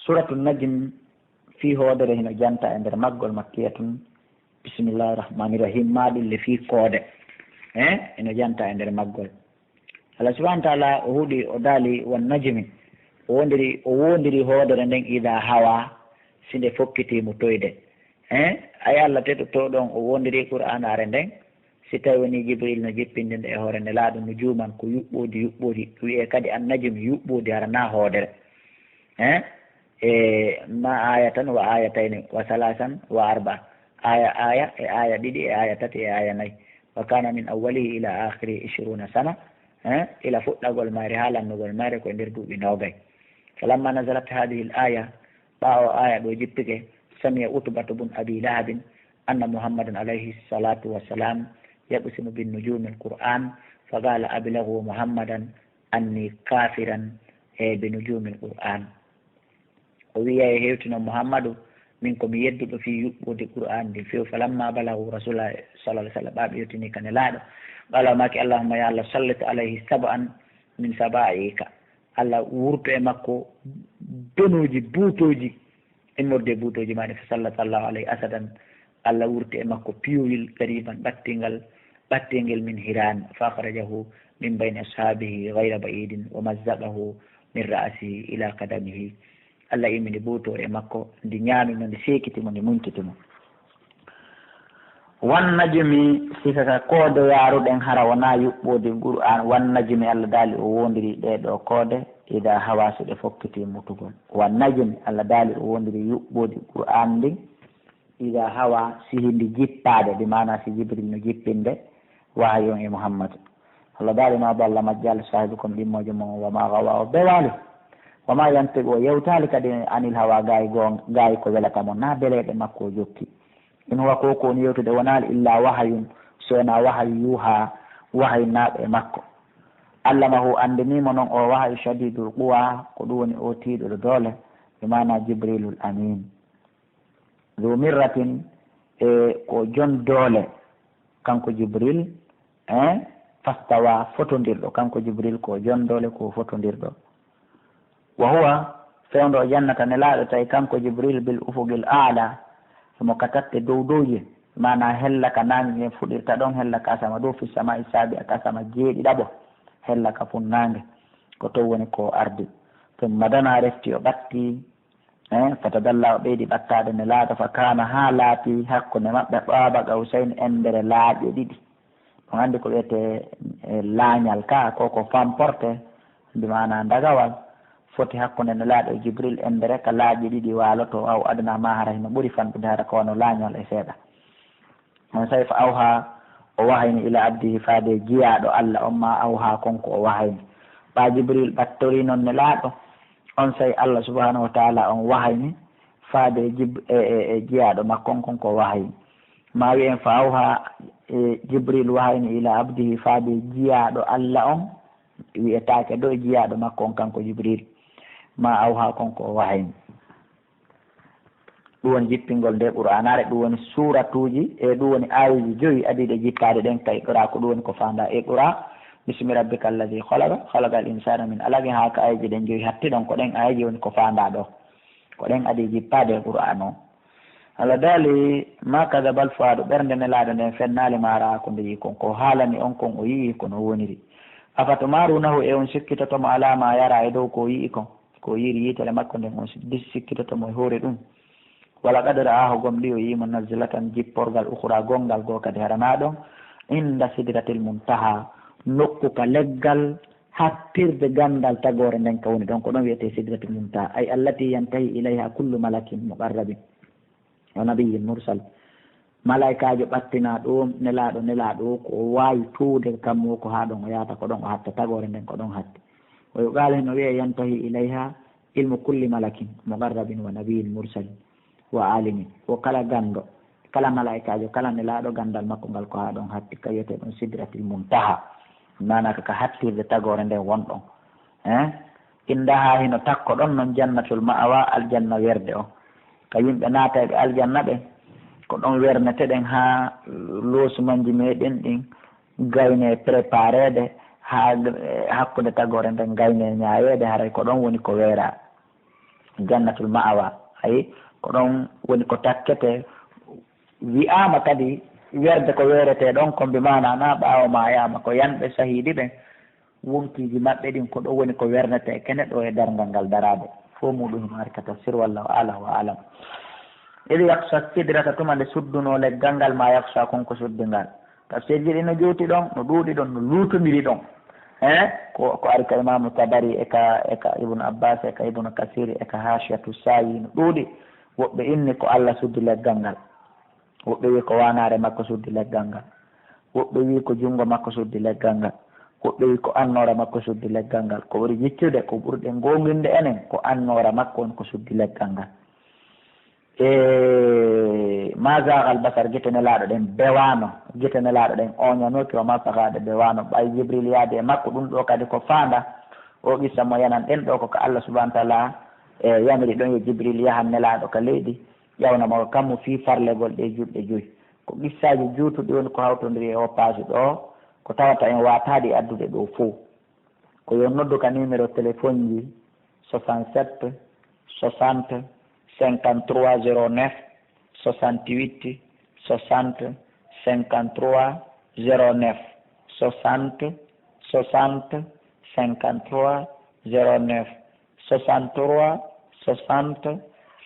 suratu najm fi hoodere hino janta e nder maggol makkiyatun bisimillahi rahmani rahim maɗille fi koode eno janta e nder maggol. Allah subhanahu wa taala o huuɗi o daali wan najmi o wondiri hoodere nden ida hawa sinde fokkitimo toyde ay Allah teɗo to ɗon o wondiri qur'an are nden si tawi woni jibril no jippinde nde e hoore nde laaɗo no juuman ko yuɓɓudi wiye kadi an najmi yuɓɓudi harana hoodere e ma aya tan wa ayatayni wa salasan wa arba aya e aya ɗiɗi e aya tati e aya nayyi wa kana min awwalihi ila akhiri 20 sana ila fuɗɗagol maare ha lannugol maare koye nder duuɓi nogay. falamma nazalat hadihi l aya ɓawo aya ɗo jippike samiya utbatu bun abi lahabin anna muhammadan alayhi salatu wassalam yaqsimu bin nujumi l qur'an fa qala ablagu muhammadan anni kafiran e bi nujumi l qur'an. o wiya e hewtino muhammadu min komi yedduɗo fi yuɓɓude qur'an ndi few falamma balagu rasulullah sallah alih sallam ɓaɓe yettini kane laaɗo qala maki allahumma ya allah sallit alayhi sab'an min sabaika, allah wurto e makko donuji buutoji immorde buutoji maɗe fa sallallahu alayhi asadan, allah wurti e makko piyoyil gariban ɓattingel min hiran fa akhrajahu min bayni ashabihi gayra ba'idin wa mazzaqahu min ra'sihi ila kadamihi. Allah imini buutore e makko ndi ñaamimo ndi seekitimo ndi muñtitimo. wan najmi sikaka koode yaaruɗen hara wona yuɓɓode qur'an. wan najmi Allah daali o wondiri ɗeɗo koode ida hawa so ɗe fokkiti mutugol. wan najmi Allah daali o wondiri yuɓɓode qur'an ndi ida hawa sihi ndi jippade ɗi mana si jibril no jippinde wahayon e muhammad. Allah daali ma bo Allah majjal sahibukum ɗimmojo mo wama gawa o bewali wama yantigo o yewtali kadi anil hawa gayi ko welata mo na beleɗe makko o jokki. in huwa ko koni yewtude wonali illa wahayun sowona wahayu yuha wahayu naaɓe e makko. allamahu andinimo noon o wahayu shadidul quwa ko ɗum woni o tiiɗoɗo doole e mana jibrilul amin du mirratin e ko jon doole kanko jibril fastawa fotodirɗo kanko jibril ko jon doole ko fotodirɗo. wa huwa fewndo o jannata ne laaɗo tawi kanko jibril bil ufugil aala somo ka tatte dow dowje mana hella ka nange e fuɗirta ɗon hella ka sama dow fi sama isabi aka sama jeeɗiɗaɓo hella ka funnague ko to woni ko ardi to madana refti o ɓatti fatadalla o ɓeydi ɓattade ne laaɗo fa kana ha laati hakkude maɓɓe ɓaaba gawsayn endere laaƴe ɗiɗi. ɗum andi ko wiyete laañal ka koko famporte ndi mana dagawal foti hakkude ne laaɗo jibril endere ka laaƴi ɗiɗi waaloto aw adana ma hara hino ɓuuri fanɗude hara ko wano laañol e seeɗa. on sawi fa awha o wahayni ila abdihi faade jiyaɗo Allah on ma awha konko o wahayni ɓa jibril ɓattori noon ne laaɗo on sawi Allah subhanahu wa taala on wahayni faade e jiyaɗo makkon konko o wahayni ma wiyen fa awha jibril wahayni ila abdihi faade jiyaɗo Allah on wiyetake ɗo jiyaɗo makko on kanko jibril ma awha konko o wahayni. ɗum woni jippingol nde qur'anare ɗum woni suratuji e ɗum woni ayiji 5 adiɗe jippade ɗen ka iqra ko ɗum woni ko fanda iqra bismi rabbika alladi khalaqa al insana min alaqin ha ka ayiji ɗen 5 hattiɗon ko ɗen ayiji woni ko fanda ɗo ko ɗen adi jippade e qur'an o. Allah daali ma kadabal fuadu ɓernde ne laaɗo nden fennali mara ko nde yi kon ko haalani on kon o yii kono woniri afato marunahu e on sikkitotomo alama yara e dow ko yii kon ko yiri yitere makko nden on sikkitotomo e hoore ɗum. wala qadara aho gom ɗi o yimo nazilatan jipporgal ukhra gongal go kadi haranaɗon inda sidratil muntaha nokku ka leggal hattirde gandal tagore nden ka woni ɗon ko ɗon wiyete sidratil muntaha ay allati yantahi ilayha kullu malakin muqarrabin wa nabiyyin mursal. malaikajo ɓattina ɗum nelaɗo ko wawi tuude kammo ko ha ɗon o yahata ko ɗon o hatta tagore nden ko ɗon hatti. o yuqala heno wiye yantahi ilayha ilmu kulli malakin muqarrabin wa nabiyyin mursal wa alimin o kala gando kala malaikajo kala nelaɗo gandal makko ngal ko ha ɗon hatti ka wiyete ɗum sidratil muntaha manaka ka hattirde tagore nden wonɗon indaha hino takko ɗon noon jannatul ma'awa aljanna werde o ka yimɓe naataɓe aljanna ɓe ko ɗon werneteɗen ha loosumanji meɗen ɗin gayne préparede ha hakkude tagore nden gayne ñaayede haray ko ɗon woni ko weera. jannatul ma'awa ay ko ɗon woni ko takkete wi'ama kadi werde ko werete ɗon ko mbi mana na ɓaawo ma yama ko yanɓe sahiidi ɓen wonkiji maɓɓe ɗin ko ɗo woni ko wernete kene ɗo e dargal ngal darade fo muɗum himari ka tafsir wallahu ala wa alam. iɗi yaksa sidrata tuma nde sudduno leggal ngal ma yaksa konko suddingal tafsir ji ɗi no juuti ɗon no ɗuuɗi ɗon no luutodiri ɗon ko ari ka imamu tabari eka ibnu abbas eka ibnu kasiri eka hashiyatu sayi no ɗuuɗi. woɓɓe inni ko Allah suddi leggal ngal, woɓɓe wi ko wanare makko suddi leggal ngal, woɓɓe wi ko jungo makko suddi leggal ngal, woɓɓe wi ko annora makko suddi leggal ngal. ko ɓuri jiccude ko ɓurɗe gonginde enen ko annora makko on ko suddi leggal ngal. mazagal basar gite nelaɗo ɗen bewano, gite nelaɗo ɗen oñanoki o mafakade bewano. ɓay jibril yaade e makko ɗum ɗo kadi ko fanda o qissa mo yanan ɗen ɗo koko Allah subahana taala yamiri ɗon yo jibril yahan nelaɗo ka leydi ƴawnamo kammo fi farlegol ɗe juɗɗe joyyi. ko qissaji juutuɗi woni ko hawtodiri e o page ɗo ko tawata en wataɗi addude ɗo fo. ko yo noddu ka numéro téléphone ji 67 60 53 09 68 60 53 09 60 60 53 09 63 60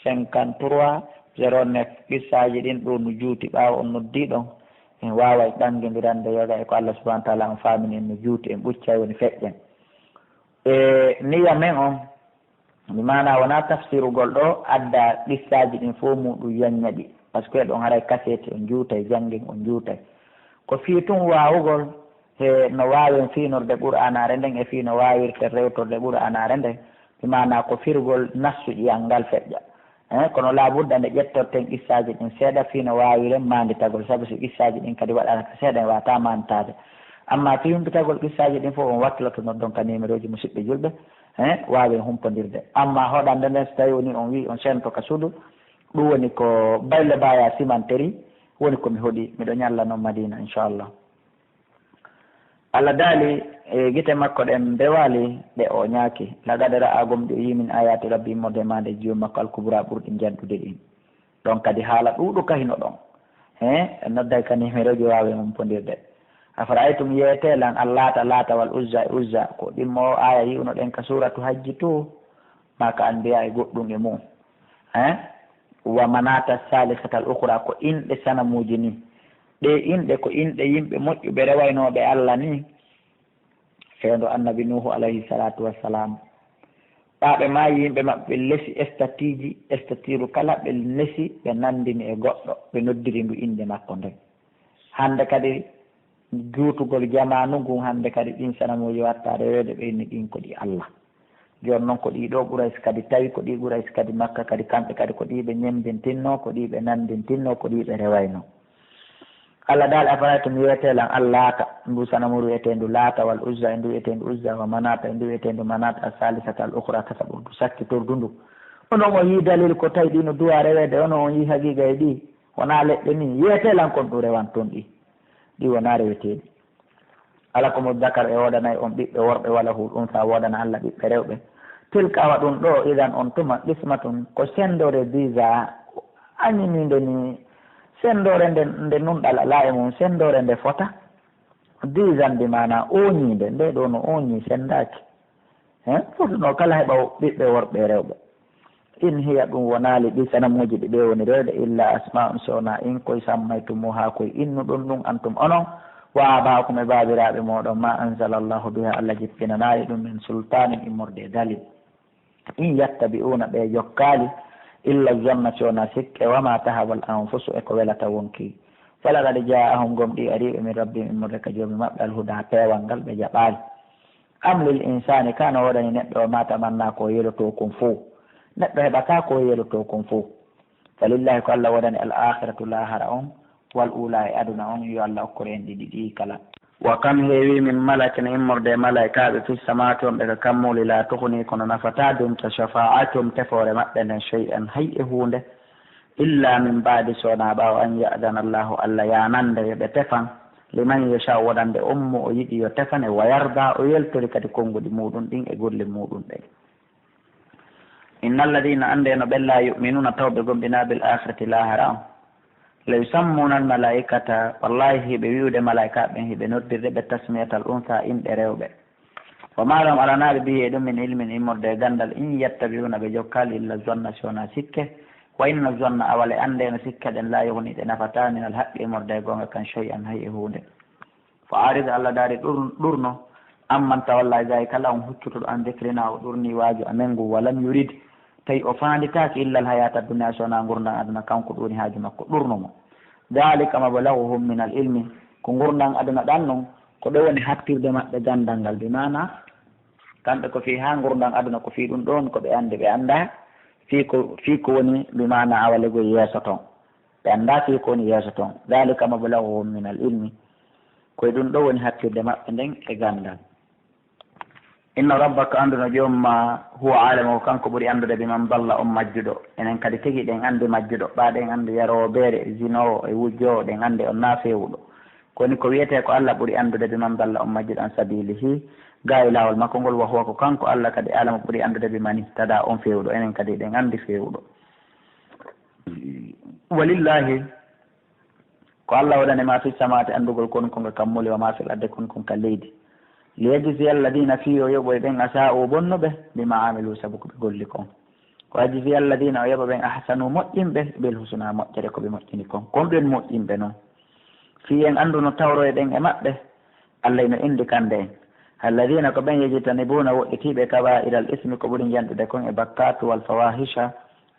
53 09. qissaji ɗin ɗo no juuti ɓaawo on noddiɗon en wawa ɗanguidirande yoga e ko Allah subahana wa taala on famini en no juuti en ɓuccay woni feƴƴen. niya men on mi mana wona tafsirugol ɗo adda qissaji ɗin fo muɗum yaññaɗi par ce que ɗon haray kasete on juutay janggin on juutay ko fii tun wawugol e no wawen finorde ɓuranare nden e fi no wawirte rewtorde ɓuranare nden mi mana ko firgol nassuƴi ngal feƴƴa kono labudda nde ƴettorten qissaji ɗin seeɗa fi no wawiren manditagol saabu so qissaji ɗin kadi waɗanaka seeɗa en wata manditade. amma fi humpitagol qissaji ɗin fof on wakkiloto noddon ka numéro ji musidɓe julɓe wawen humpodirde. amma hoɗande nden so tawi woni on wi on sento ka suudu ɗum woni ko bayle baya simanteri woni komi hoɗi miɗo ñalla noon Madina inchallah. Allah daali e guite makko ɗen bewali ɗe o ñaaki lagadara agom ɗi o yimin ayati rabbi mode mande jiyo makko alkubra ɓurɗi janɗude ɗin ɗon kadi haala ɗuɗu kahino ɗon nodday ka numéro ji wawi humpodirde. afara aytum yeetelan allata lata wal uzza e uzza ko ɗimmo aya yiwno ɗen ka suratu hajji to maka anbiya e goɗɗum e mum wa manata salisatal ukhra ko inɗe sanamuji ni ɗe inɗe ko inɗe yimɓe moƴƴuɓe rewaynoɓe Allah ni feendo annabi nuhu alayhi salatu wassalam ɓaɓe ma yimɓe maɓɓe lesi statiji statiru kala ɓe lesi ɓe nandini e goɗɗo ɓe noddiri ndu inde makko nden. hande kadi juutugol jamanu ngun hande kadi ɗin sanamuji watta rewede ɓe inni ɗin ko ɗi Allah. joni noon ko ɗiɗo ɓuurays kadi tawi ko ɗi ɓuurays kadi makka kadi kamɓe kadi ko ɗiɓe ñemdintinno ko ɗiɓe nandintinno ko ɗiɓe rewayno. Allah dal afaraytu mi wiyetelan allata ndu sanamu wiyetendu laata wal uzza e ndu wiyetendu uzza wa manata e ndu wiyetendu manata salisata al ukhra kasa ɓurdu sakkitordu ndu. onon on yi dalil ko tawi ɗi no duwa rewede onon on yi haqiqa e ɗi wona leɗɗe ni wiyetelan kon ɗu rewan toon ɗi wona reweteɗi. ala komo zakar e woɗanayi on ɓiɓɓe worɓe wala hu ɗum sa woɗana Allah ɓiɓɓe rewɓe tilkawa ɗum ɗo idan on tuma qismatun ko sendore visa añiminde ni sendore nde nunɗal ala e mum sendore nde fota disan bi mana oñide nde ɗo no oñi sendaki fotuno kala heɓa ɓiɓɓe worɓe rewɓe. in hiya ɗum wonali ɗi sanamuji ɗi ɓe woni rewde illa asma'un sona in koye sammaytumu ha koye innu ɗum antum onon wa abakum e babiraɓe moɗon ma anzala allahu biha Allah jippinanayi ɗum min sultanin immorde dalil in yattabi'una ɓe jokkali illa zanna sona sikke wama tahawal anfusu e ko welata wonki fala kadi ja'ahum gomɗi ariɓe min rabbi immorde ka joomi maɓɓe alhuda pewal ngal ɓe jaɓali. am lil insani kana waɗani neɗɗo o ma tamanna ko yeloto kon fo neɗɗo heɓata ko yeloto kon fo falillahi ko Allah waɗani al akhiratu lahara on wal ula e aduna on yo Allah okkore en ɗiɗi ɗi kala. wa kam heewi min malakin immorde malaikaɓe fi samati on ɓe ka kammuli la tohni kono nafata dum ta shafa'atum tefore maɓɓe nden shay'an hay e hunde illa min baadi sona ɓawo an ya'dana allahu Allah yanande yoɓe tefan liman yasha waɗande ummu o yiɗi yo tefane wa yarda o yeltori kadi konguɗi muɗum ɗin e golle muɗum ɗe. إن الذين أندين بلا يؤمنون توبهم بنا بالآخرة لا هرام لا يسمون الملائكة والله بيود ملائكة به بنردر بالتسمية الأنثى إن دريوب وما لهم على نار به من علم إمر دي غندل إن يتبعون بجوكال إلا الظن سونا سكة وإن الظن أولي أندين سكة لا يغني نفتا من الحق إمر دي غنغ كان شيئا هي هود فعارض الله داري درنو أمن تولى ذلك لهم هجتر عن ذكرنا ودرني واجو أمنغو ولم يريد tay o fanditaki illa al hayata dunya sona gurdan aduna kanko ɗoni haaju makko ɗurnomo dalika mabalaghuhum min al ilmi ko gurdan aduna ɗan non ko ɗo woni hattirde maɓɓe gandal ngal bi mana kamɓe ko fi ha gurdan aduna ko fi ɗum ɗon ko ɓe andi ɓe anda fi ko woni bi mana awalego yeeso toon ɓe anda fi ko woni yeeso toon dalika mabalaghuhum min al ilmi koye ɗum ɗo woni hattirde maɓɓe nden e gandal inna rabbaka anduno joomma huwa alamo kanko ɓuuri andude ɓe man balla on majjuɗo enen kadi tigi ɗen andi majjuɗo ɓaɗen andi yarowo beere zinowo e wujjowo ɗen andi on naafewuɗo koni ko wiyete ko Allah ɓuuri andude ɓe man balla on majjuɗo an sabilihi ga e lawol makko ngol wa huwa ko kanko Allah kadi alamo ɓuuri andude ɓe mani tada on fewuɗo enen kadi ɗen andi fewuɗo walillahi ko Allah waɗane ma fi samate andugol kon konga kammuli wa ma fil ardi kon kon ka leydi liyajzi alladina fiyo yoɓoye ɓen asa'u bonnuɓe bima amilu saabu koɓe golli kon ko ajzi alladina o yoɓa ɓen ahsanu moƴƴinɓe ɓel husuna moƴƴere koɓe moƴƴini kon kon ɓen moƴƴinɓe noon fi en andu no tawro e ɗen e maɓɓe Allah no indi kande en alladina ko ɓen yejtanibuna woɗɗitiɓe kaba'ira al ismi ko ɓuuri janɗude kon e bakkatu wal fawahisha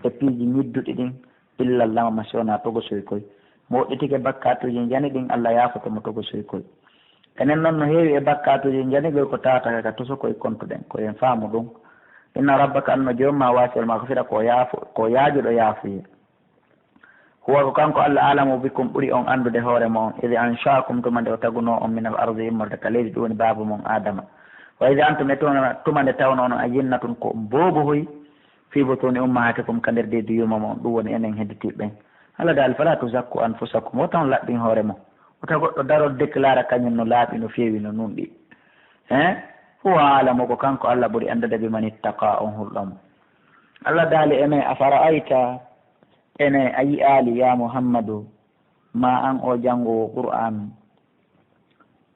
e piiji ñidduɗi ɗin illa llama masiona togosoy koy mo woɗɗitike bakkatuji jani ɗin Allah yafotomo togosoy koy enen noon no heewi e bakkatuji janigol ko tataka ka toso koye kontuɗen koyen faamu ɗum inna rabbaka anno joomma wasel ma ko fiɗa ko yaajuɗo yaafuye huwa ko kanko Allah alamu bikum ɓuuri on andude hoore mon ide anshaakum tumande o taguno on min al ardi immorde ka leydi ɗum woni baabu mon adama wa ide antum e tumande tawno on a jinnatun ko bobohoy fi butuni ummahatikum ka nder deydi yuma mon ɗum woni enen hedditiɓɓen Allah dal fala tuzakku anfusakum o tan laɓɓin hoore mon wota goɗɗo darol déclara kañum no laaɓi no feewi no nunɗi huwa alamu ko kanko Allah ɓuuri andude ɓe man ittaqa on hulɗomo Allah daali ene afara ayta ene a yi'aali ya Muhammadu ma an o janngowo Qur'an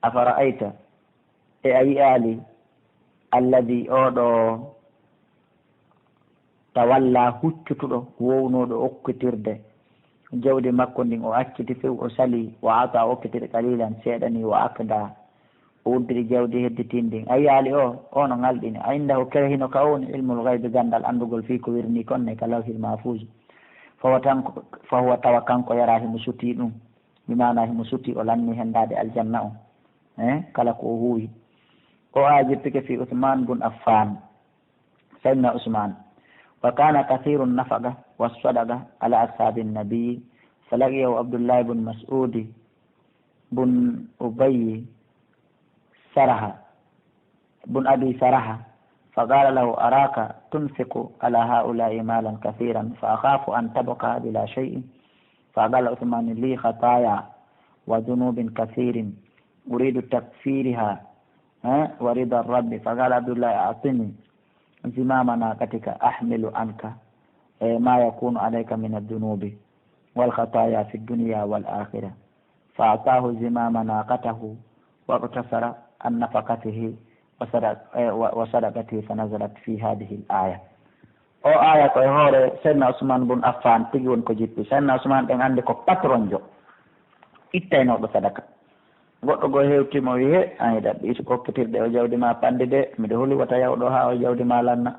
afara ayta e a yi'aali alladi oɗo tawalla huccutuɗo wownoɗo okkitirde jawdi makko ndin o acciti few o sali o ata o okkitiri qalilan seeɗani o akda o uddiri jawdi hedditindin a yiyaali o no ngalɗini a indahu kerhino ka woni ilmul gaybe gandal andugol fi ko wirni konne ka lawhil mahfuz fahuwa tawa kanko yara himo suti ɗum mimana himo suti o lanni hendade aljanna on kala ko o huwi o ajippike fi Uthman bun Affan sayyidina Usman wa kana kathiru nafaqa was-sadaqa ala ashabi an-nabi falaqiyahu Abdullah ibn Mas'ud bun Ubay Saraha bun Abi Saraha فقال له أراك تنفق على هؤلاء مالا كثيرا فأخاف أن تبقى بلا شيء فقال عثمان لي خطايا وذنوب كثير أريد تكفيرها ورضا الرب فقال عبد الله أعطني زمام ناقتك أحمل عنك ما يكون عليك من الذنوب والخطايا في الدنيا والآخرة فأعطاه زمام ناقته واقتصر عن نفقته وصدقته فنزلت في هذه الآية o aya koye hoore seydna Ousmane bun Affan tigi woni ko jippi seydna Ousmane ɗen anndi ko patron jo ittaynoɗo sadaka goɗɗo goo hewtimo wi he an yiɗat ɗi kokkitirɗe o jawdi ma pande de miɗo holi wata yawɗo ha o jawdi ma lanna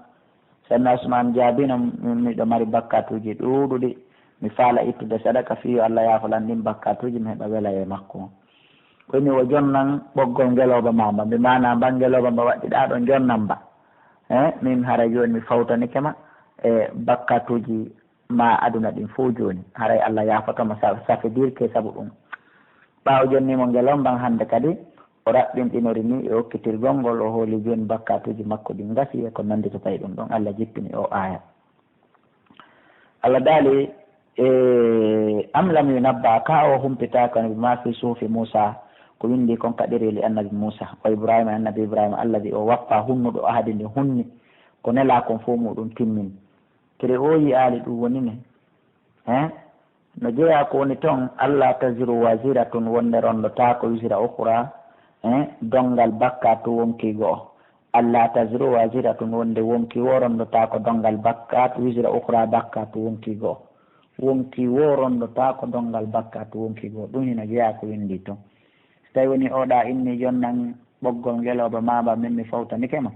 seydna Ousmane jaabino miɗo mari bakkatuji ɗuuɗuɗi mi faala ittude sadaka fiyo Allah yaafolan ɗin bakkatuji mi heɓa wela e makko koymi o jonnan ɓoggol ngeloba mamba mi mana mba ngeloba mba waɗɗiɗa ɗo jonnan mba min haray joni mi fawtanike ma e bakkatuji ma aduna ɗin fo joni haray Allah yaafotoma safidirke saabu ɗum ɓawo jonnimo ngelomban hande kadi o raɓɓinɗinori ni e hokkitirgol ngol o hooli joni bakkatuji makko ɗin gasi e ko nandi to tawi ɗum ɗon Allah jippini o aya Allah daali am lam yunabba ka o humpitaka ma fi suufi Musa ko windi kon kaɗiri li annabi Musa o Ibrahima annabi Ibrahima alladi o wappa hunnuɗo ahadi ndi hunni ko nela kon fo muɗum timmin kede oyi ali ɗum woni ne no jeeya ko woni toon allah taziru wasiratun wonde rondota ko wisira ukra dongal bakka to wonki goo allah taziru wasiratun wonde wonki wo rondota ko dongal bakka to wisira ukra bakka to wonki goo wonki wo rondota ko dongal bakka to wonki goo ɗum hino jeeya ko windi toon so tawi woni oɗa inni jonnan ɓoggol ngeloba maba min mi fawtanikema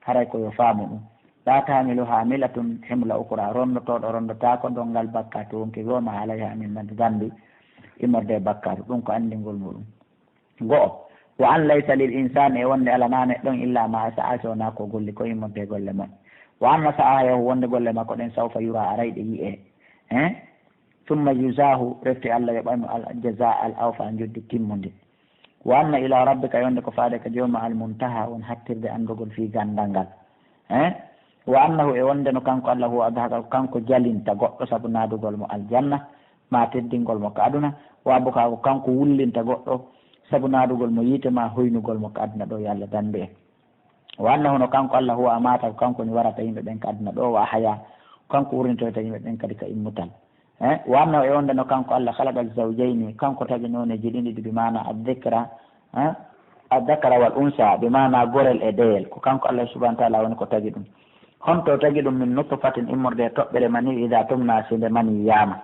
haray koyo faamu ɗum la tamilu hamilatun himla ukra rondotoɗo rondota ko dongal bakka to wonki goo ma halayha min nande gandi immorde bakkatu ɗum ko andingol muɗum go'o wa an laysa lil insani e wonde alana neɗɗon illa ma sa'a sowona ko golli ko immorde golle ma wa anna sa'ayahu wonde golle makko ɗen sawfa yura arayɗe yi'e summa yusahu refti allah yoɓaymo al jaza al awfa joddi timmude wa anna ila rabbika yonde ko faade ka jomma al muntaha won hattirde andugol fi gandal ngal wa annahu e wonde no kanko allah huwa adhaka kanko jalinta goɗɗo saabu naadugol mo aljanna ma teddingol mo ko aduna wabo ka ko kanko wullinta goɗɗo saabu naadugol mo yiite ma hoynugol mo ko aduna ɗo yo allah dande en wa annahu no kanko allah huwa amata ko kanko ni warata yimɓe ɓen ko aduna ɗo wa haya kanko wurnitoyta yimɓe ɓen kadi ka immutal wa annahu e wonde no kanko allah halagal zawjayni kanko tagi noneji ɗiɗi bi mana addakara wal unsa bi mana gorel e deyel ko kanko allah subahana taala woni ko tagi ɗum honto tagi ɗum min nutfatin immorde toɓɓere mani ida tumna sinde mani yama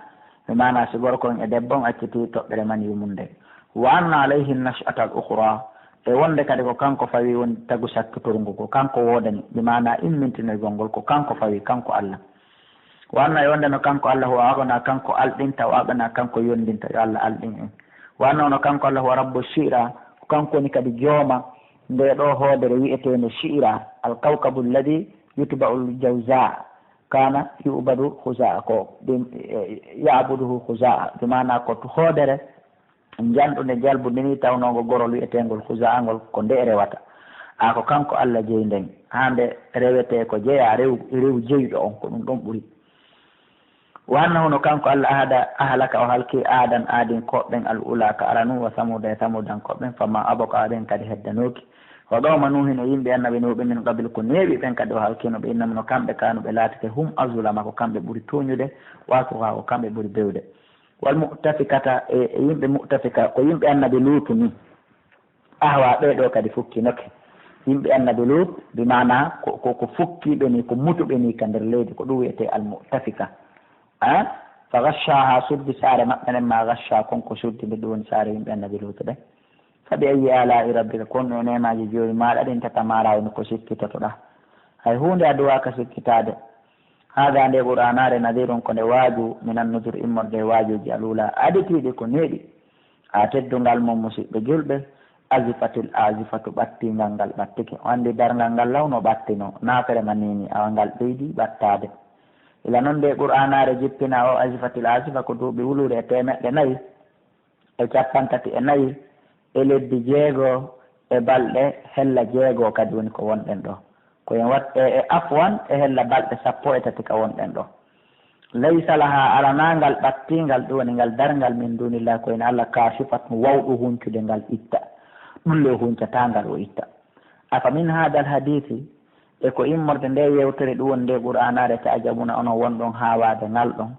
bi mana si gorko e debbon acciti toɓɓere mani yumunde wa anna alayhi nas'ata al ukhra e wonde kadi ko kanko fawi woni tagu sakkitorngu ko kanko wodani bi mana immintinoygol ngol ko kanko fawi kanko allah wa anna e wonde no kanko allah o waɗana kanko alɗinta o waɗana kanko yondinta yo allah alɗin en wa anna no kanko allah o rabbo shi'ra ko kanko woni kadi jooma nde ɗo hoodere wi'etende shi'ra al kawkabu alladi yutba'ul jawza kana yu'badu khuza'a ko ya'buduhu khuza'a bi mana ko to hoodere janɗude jalbude ni tawnogo gorol wi'etengol khuza'a ngol ko nde rewata ko kanko allah jeyi nden hande rewete ko jeeya rew jeyɗo on ko ɗum ɗon ɓuuri wa annahu no kanko allah ahalaka o halki adan aadin koɓɓen al ula ka aranu wa samuda e samudan koɓɓen fama aboka ɓen kadi heddanoki o ɗoma nuhino yimɓe annaɓe nuɓe min qabil ko neewi ɓen kadi o halkinoɓe innama no kamɓe kanuɓe laatike hum azulama ko kamɓe ɓuuri tuñude wasuha ko kamɓe ɓuuri bewde wal mutafikata e yimɓe mutafika ko yimɓe annaɓe luutu ni ahwa ɓeɗo kadi fukkinoke yimɓe annaɓe luut bi mana ko fukkiɓe ni ko mutuɓe ni ka nder leydi ko ɗum wiyete al mutafika fa gashaha suddi saare maɓɓe nen ma gasha konko suddi nde ɗum woni saare yimɓe annaɓe luutu ɗen sabi ayi ala'i rabbika kono e nemaji joni maɗa ɗin tata mara woni ko sikkitotoɗa hay hunde a duwaka sikkitade haga nde ɓuranare nadirun ko nde waaju minan nujur immorde waajuji alula aditiɗi ko neeɗi a teddungal mo musidɓe julɓe azifatil azifatu ɓattingal ngal ɓattike o andi dargal ngal lawno ɓattino nafere manini awa ngal ɓeydi ɓattade ila noon nde ɓuranare jippina o azifatil azifa ko duuɓi wulure e 154 e leddi 6 e balɗe hella 6 kadi woni ko wonɗen ɗo koyen wat e afwan e hella balɗe 13 ka wonɗen ɗo laysa laha alanangal ɓattingal ɗum woni ngal dargal min dunillah koyen allah kasifat wawɗu huncude ngal itta ɗum le huncatangal o itta afa min hadal hadithi e ko immorde nde yewtere ɗum woni nde ɓuranare ta ajabuna onon wonɗon ha wade ngal ɗon